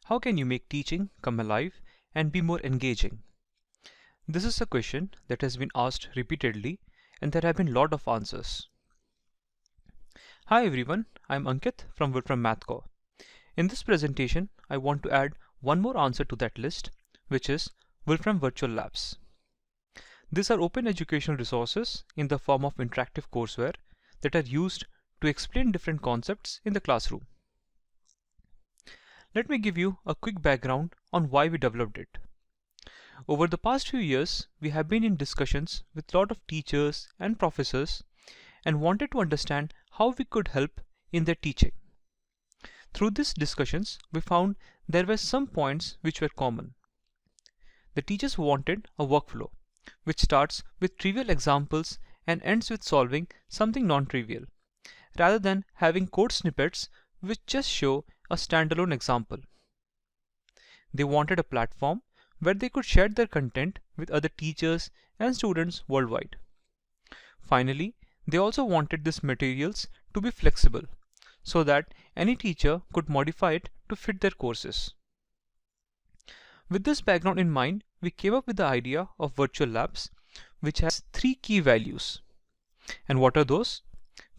How can you make teaching come alive and be more engaging? This is a question that has been asked repeatedly and there have been a lot of answers. Hi everyone, I'm Ankit from Wolfram MathCore. In this presentation, I want to add one more answer to that list, which is Wolfram Virtual Labs. These are open educational resources in the form of interactive courseware that are used to explain different concepts in the classroom. Let me give you a quick background on why we developed it. Over the past few years, we have been in discussions with a lot of teachers and professors and wanted to understand how we could help in their teaching. Through these discussions, we found there were some points which were common. The teachers wanted a workflow which starts with trivial examples and ends with solving something non-trivial, rather than having code snippets which just show a standalone example. They wanted a platform where they could share their content with other teachers and students worldwide. Finally, they also wanted these materials to be flexible so that any teacher could modify it to fit their courses. With this background in mind, we came up with the idea of virtual labs, which has three key values. And what are those?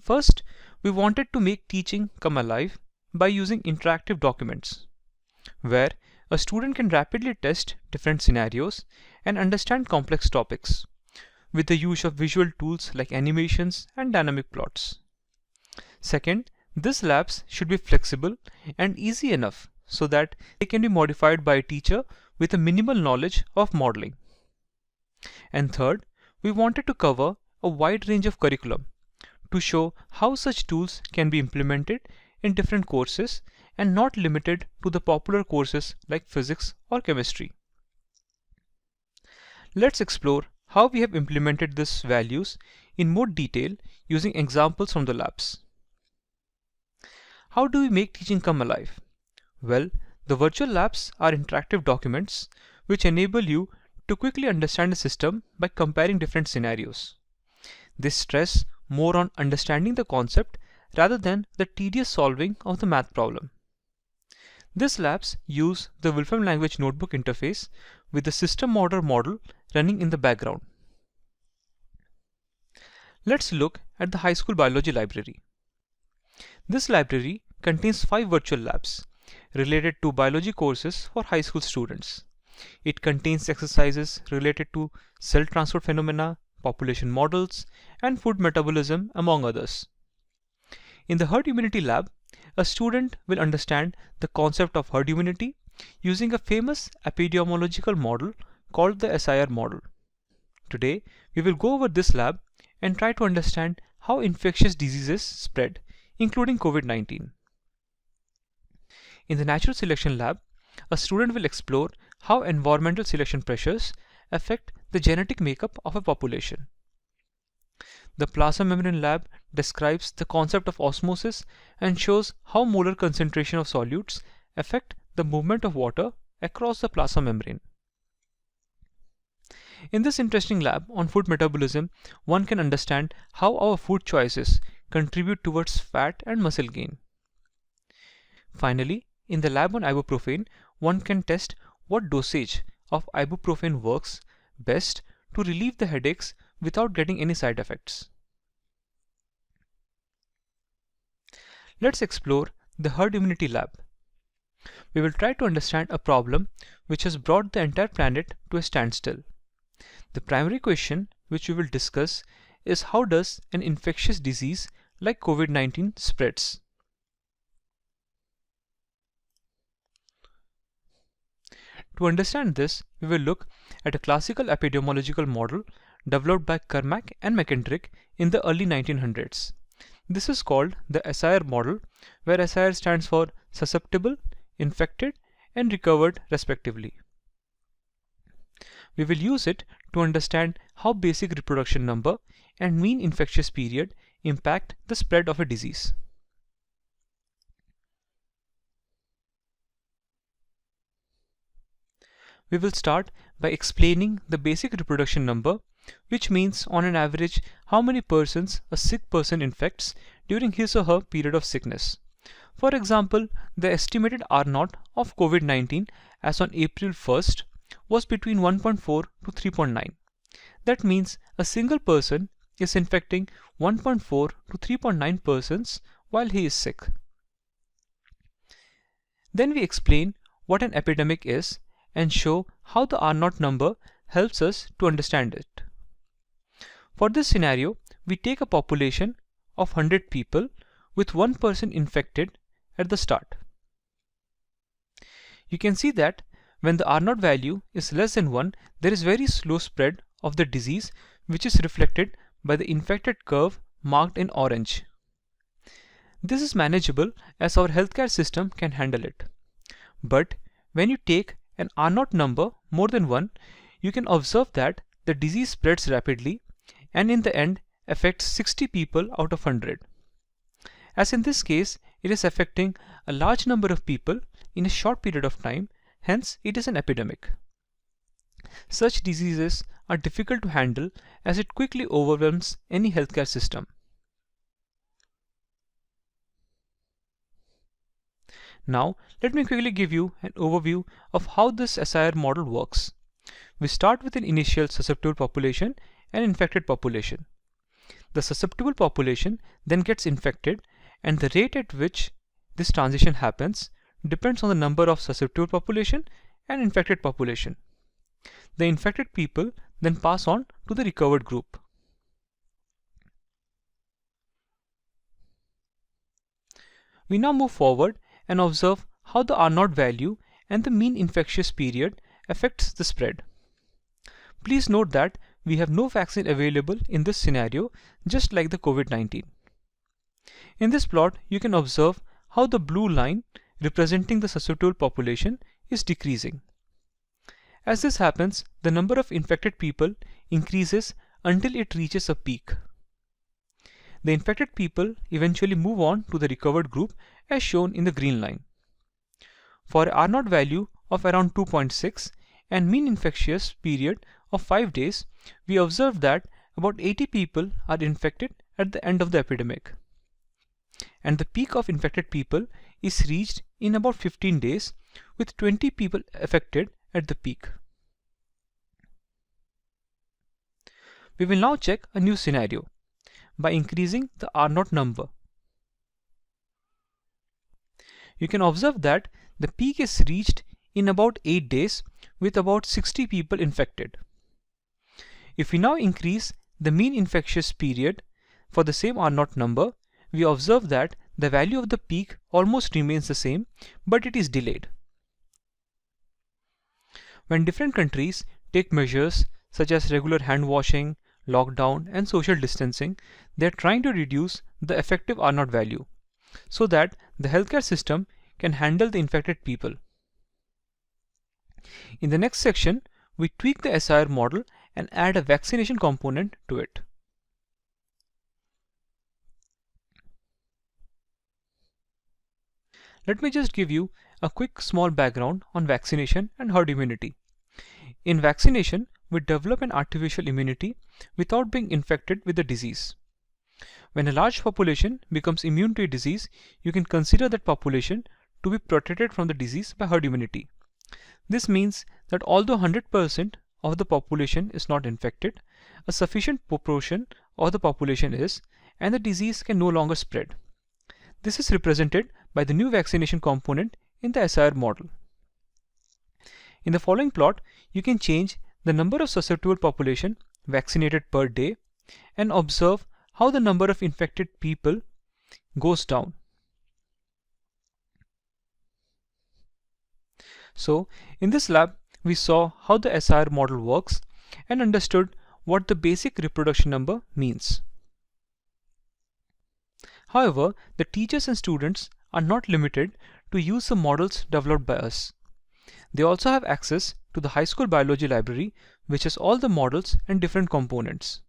First, we wanted to make teaching come alive by using interactive documents, where a student can rapidly test different scenarios and understand complex topics, with the use of visual tools like animations and dynamic plots. Second, these labs should be flexible and easy enough so that they can be modified by a teacher with a minimal knowledge of modeling. And third, we wanted to cover a wide range of curriculum to show how such tools can be implemented in different courses and not limited to the popular courses like physics or chemistry. Let's explore how we have implemented these values in more detail using examples from the labs. How do we make teaching come alive? Well, the virtual labs are interactive documents which enable you to quickly understand a system by comparing different scenarios. They stress more on understanding the concept rather than the tedious solving of the math problem. These labs use the Wolfram Language Notebook interface with the system order model running in the background. Let's look at the high school biology library. This library contains 5 virtual labs related to biology courses for high school students. It contains exercises related to cell transport phenomena, population models, and food metabolism, among others. In the herd immunity lab, a student will understand the concept of herd immunity using a famous epidemiological model called the SIR model. Today, we will go over this lab and try to understand how infectious diseases spread, including COVID-19. In the natural selection lab, a student will explore how environmental selection pressures affect the genetic makeup of a population. The plasma membrane lab describes the concept of osmosis and shows how molar concentration of solutes affect the movement of water across the plasma membrane. In this interesting lab on food metabolism, one can understand how our food choices contribute towards fat and muscle gain. Finally, in the lab on ibuprofen, one can test what dosage of ibuprofen works best to relieve the headaches without getting any side effects. Let's explore the herd immunity lab. We will try to understand a problem which has brought the entire planet to a standstill. The primary question which we will discuss is how does an infectious disease like COVID-19 spreads? To understand this, we will look at a classical epidemiological model developed by Carmack and McKendrick in the early 1900s. This is called the SIR model, where SIR stands for susceptible, infected, and recovered respectively. We will use it to understand how basic reproduction number and mean infectious period impact the spread of a disease. We will start by explaining the basic reproduction number, which means on an average how many persons a sick person infects during his or her period of sickness. For example, the estimated R naught of COVID-19 as on April 1st was between 1.4 to 3.9. That means a single person is infecting 1.4 to 3.9 persons while he is sick. Then we explain what an epidemic is and show how the R naught number helps us to understand it. For this scenario, we take a population of 100 people with one person infected at the start. You can see that when the R naught value is less than 1, there is very slow spread of the disease, which is reflected by the infected curve marked in orange. This is manageable as our healthcare system can handle it. But when you take an R naught number more than 1, you can observe that the disease spreads rapidly and in the end affects 60 people out of 100. As in this case, it is affecting a large number of people in a short period of time, hence it is an epidemic. Such diseases are difficult to handle as it quickly overwhelms any healthcare system. Now, let me quickly give you an overview of how this SIR model works. We start with an initial susceptible population and infected population. The susceptible population then gets infected, and the rate at which this transition happens depends on the number of susceptible population and infected population. The infected people then pass on to the recovered group. We now move forward and observe how the R naught value and the mean infectious period affects the spread. Please note that we have no vaccine available in this scenario, just like the COVID-19. In this plot, you can observe how the blue line representing the susceptible population is decreasing. As this happens, the number of infected people increases until it reaches a peak. The infected people eventually move on to the recovered group as shown in the green line. For a R naught value of around 2.6 and mean infectious period of 5 days, we observe that about 80 people are infected at the end of the epidemic. And the peak of infected people is reached in about 15 days, with 20 people affected at the peak. We will now check a new scenario by increasing the R naught number. You can observe that the peak is reached in about 8 days with about 60 people infected. If we now increase the mean infectious period for the same R naught number, we observe that the value of the peak almost remains the same, but it is delayed. When different countries take measures such as regular hand washing, lockdown and social distancing, they are trying to reduce the effective R naught value so that the healthcare system can handle the infected people. In the next section, we tweak the SIR model and add a vaccination component to it. Let me just give you a quick small background on vaccination and herd immunity. In vaccination, we develop an artificial immunity without being infected with the disease. When a large population becomes immune to a disease, you can consider that population to be protected from the disease by herd immunity. This means that although 100% of the population is not infected, a sufficient proportion of the population is, and the disease can no longer spread. This is represented by the new vaccination component in the SIR model. In the following plot, you can change the number of susceptible population vaccinated per day and observe how the number of infected people goes down. So, in this lab, we saw how the SIR model works and understood what the basic reproduction number means. However, the teachers and students are not limited to use the models developed by us. They also have access to the high school biology library, which has all the models and different components.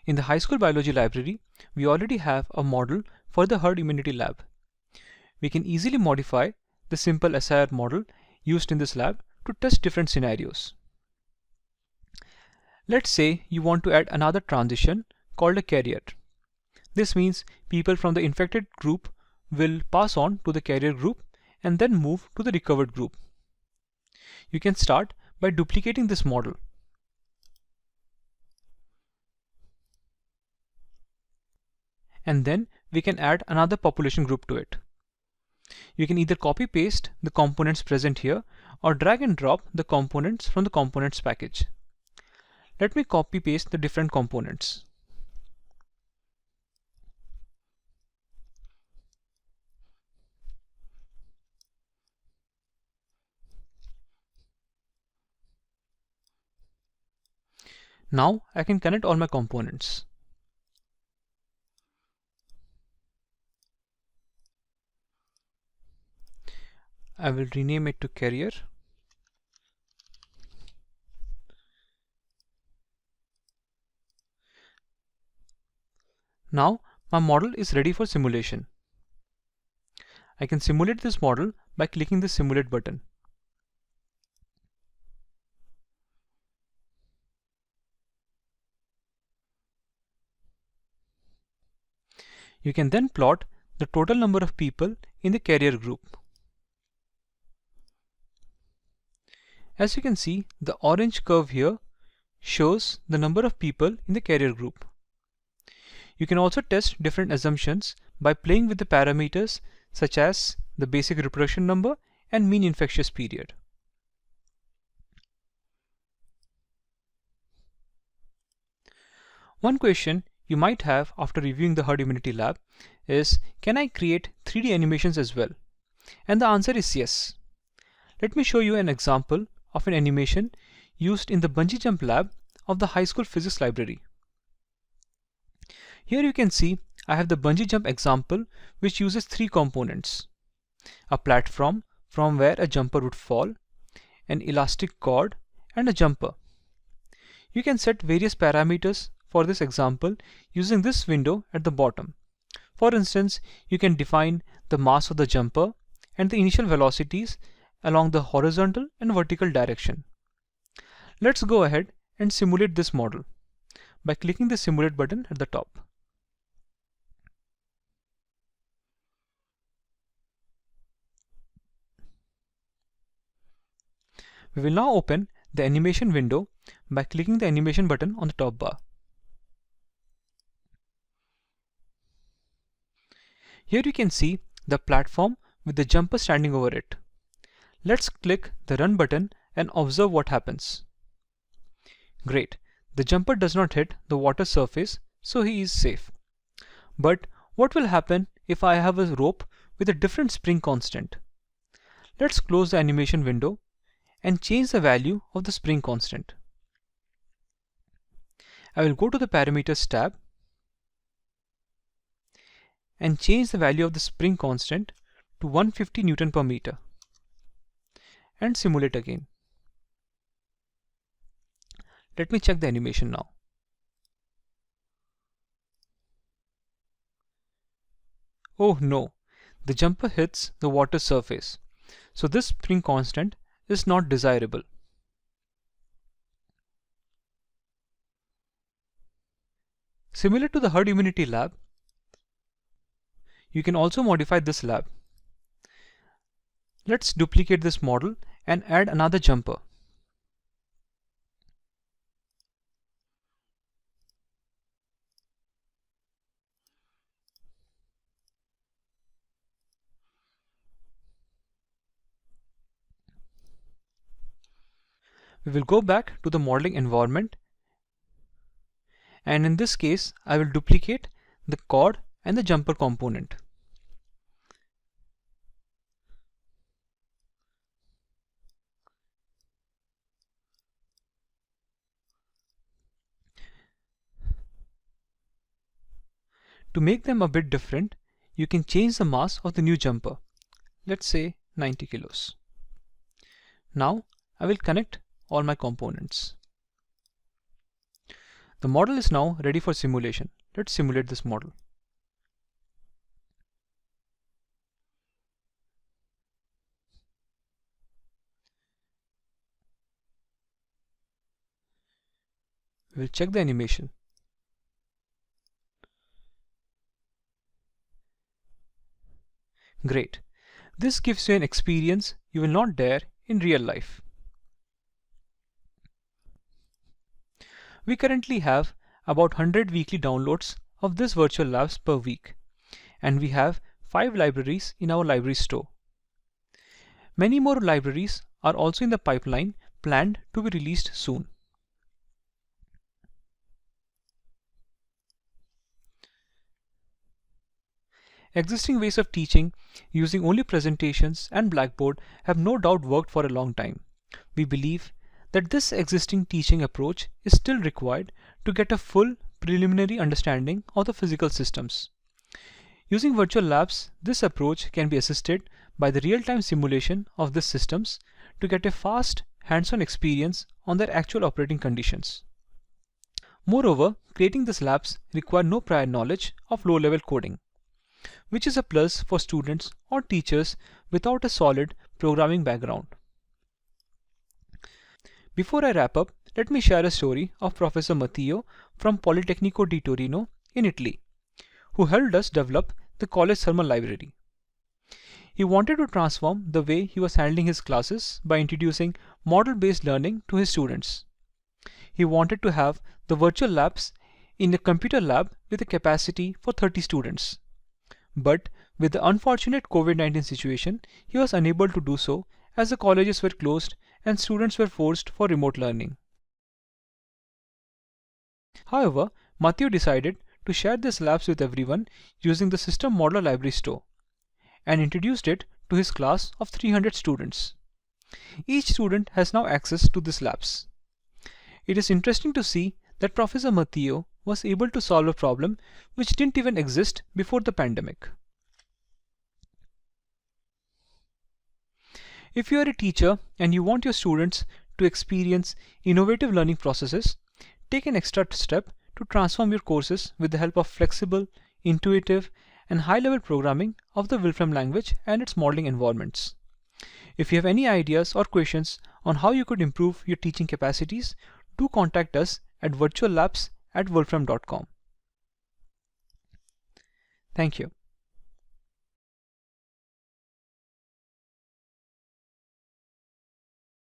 In the high school biology library, we already have a model for the herd immunity lab. We can easily modify the simple SIR model used in this lab to test different scenarios. Let's say you want to add another transition called a carrier. This means people from the infected group will pass on to the carrier group and then move to the recovered group. You can start by duplicating this model. And then we can add another population group to it. You can either copy paste the components present here or drag and drop the components from the components package. Let me copy paste the different components. Now I can connect all my components. I will rename it to carrier. Now my model is ready for simulation. I can simulate this model by clicking the simulate button. You can then plot the total number of people in the carrier group. As you can see, the orange curve here shows the number of people in the carrier group. You can also test different assumptions by playing with the parameters such as the basic reproduction number and mean infectious period. One question you might have after reviewing the herd immunity lab is, can I create 3D animations as well? And the answer is yes. Let me show you an example of an animation used in the bungee jump lab of the high school physics library. Here you can see I have the bungee jump example, which uses 3 components: a platform from where a jumper would fall, an elastic cord, and a jumper. You can set various parameters for this example using this window at the bottom. For instance, you can define the mass of the jumper and the initial velocities along the horizontal and vertical direction. Let's go ahead and simulate this model by clicking the simulate button at the top. We will now open the animation window by clicking the animation button on the top bar. Here you can see the platform with the jumper standing over it. Let's click the run button and observe what happens. Great, the jumper does not hit the water surface, so he is safe. But what will happen if I have a rope with a different spring constant? Let's close the animation window and change the value of the spring constant. I will go to the parameters tab and change the value of the spring constant to 150 Newton per meter and simulate again. Let me check the animation now. Oh no, the jumper hits the water surface, so this spring constant is not desirable. Similar to the herd immunity lab, you can also modify this lab. Let's duplicate this model and add another jumper. We will go back to the modeling environment, and in this case I will duplicate the cord and the jumper component. To make them a bit different, you can change the mass of the new jumper. Let's say 90 kilos. Now I will connect all my components. The model is now ready for simulation. Let's simulate this model. We will check the animation. Great. This gives you an experience you will not dare in real life. We currently have about 100 weekly downloads of this virtual labs per week, and we have 5 libraries in our library store. Many more libraries are also in the pipeline, planned to be released soon. Existing ways of teaching using only presentations and Blackboard have no doubt worked for a long time. We believe that this existing teaching approach is still required to get a full preliminary understanding of the physical systems. Using virtual labs, this approach can be assisted by the real-time simulation of these systems to get a fast, hands-on experience on their actual operating conditions. Moreover, creating these labs require no prior knowledge of low-level coding, which is a plus for students or teachers without a solid programming background. Before I wrap up, let me share a story of Professor Matteo from Politecnico di Torino in Italy, who helped us develop the college thermal library. He wanted to transform the way he was handling his classes by introducing model-based learning to his students. He wanted to have the virtual labs in a computer lab with a capacity for 30 students. But with the unfortunate COVID-19 situation, he was unable to do so as the colleges were closed and students were forced for remote learning. However, Matteo decided to share these labs with everyone using the System Modeler Library Store and introduced it to his class of 300 students. Each student has now access to these labs. It is interesting to see that Professor Matteo was able to solve a problem which didn't even exist before the pandemic. If you are a teacher and you want your students to experience innovative learning processes, take an extra step to transform your courses with the help of flexible, intuitive, and high-level programming of the Wolfram language and its modeling environments. If you have any ideas or questions on how you could improve your teaching capacities, do contact us at virtuallabs@wolfram.com. Thank you.